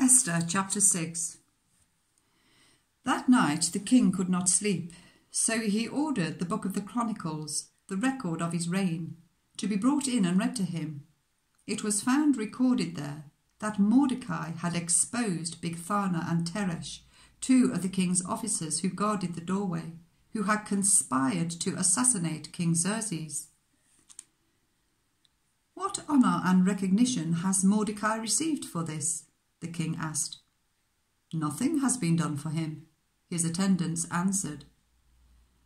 Esther chapter 6. That night the king could not sleep, so he ordered the book of the Chronicles, the record of his reign, to be brought in and read to him. It was found recorded there that Mordecai had exposed Bigthana and Teresh, two of the king's officers who guarded the doorway, who had conspired to assassinate King Xerxes. "What honour and recognition has Mordecai received for this?" the king asked. "Nothing has been done for him," his attendants answered.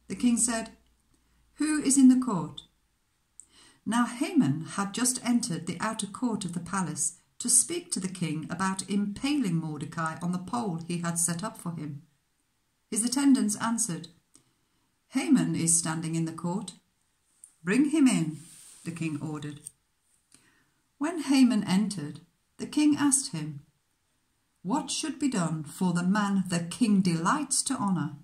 The king said, "Who is in the court?" Now Haman had just entered the outer court of the palace to speak to the king about impaling Mordecai on the pole he had set up for him. His attendants answered, "Haman is standing in the court." "Bring him in," the king ordered. When Haman entered, the king asked him, "What should be done for the man the king delights to honour?"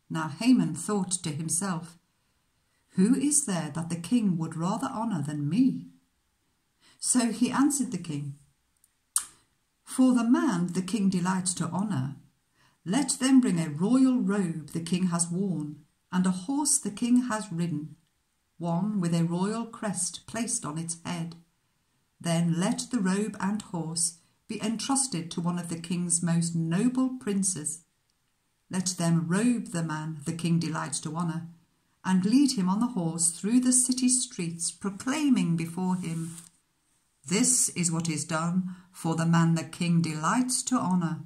Now Haman thought to himself, "Who is there that the king would rather honour than me?" So he answered the king, "For the man the king delights to honour, let them bring a royal robe the king has worn, and a horse the king has ridden, one with a royal crest placed on its head. Then let the robe and horse be entrusted to one of the king's most noble princes. Let them robe the man the king delights to honour, and lead him on the horse through the city streets, proclaiming before him, 'This is what is done for the man the king delights to honour.'"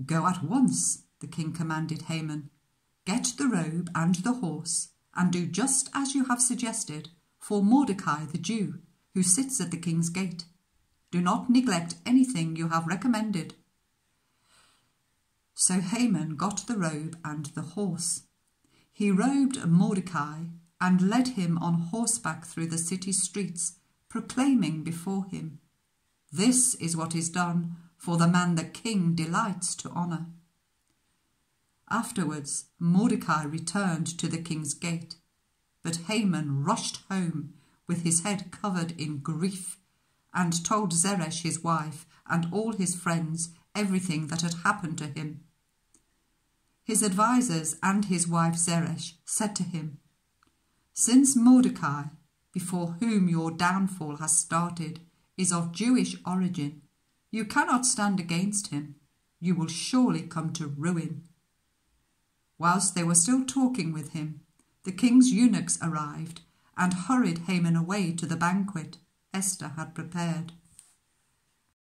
"Go at once," the king commanded Haman. "Get the robe and the horse, and do just as you have suggested for Mordecai the Jew, who sits at the king's gate. Do not neglect anything you have recommended." So Haman got the robe and the horse. He robed Mordecai and led him on horseback through the city streets, proclaiming before him, "This is what is done for the man the king delights to honour." Afterwards Mordecai returned to the king's gate, but Haman rushed home with his head covered in grief, and told Zeresh his wife and all his friends everything that had happened to him. His advisers and his wife Zeresh said to him, "Since Mordecai, before whom your downfall has started, is of Jewish origin, you cannot stand against him. You will surely come to ruin." Whilst they were still talking with him, the king's eunuchs arrived and hurried Haman away to the banquet Esther had prepared.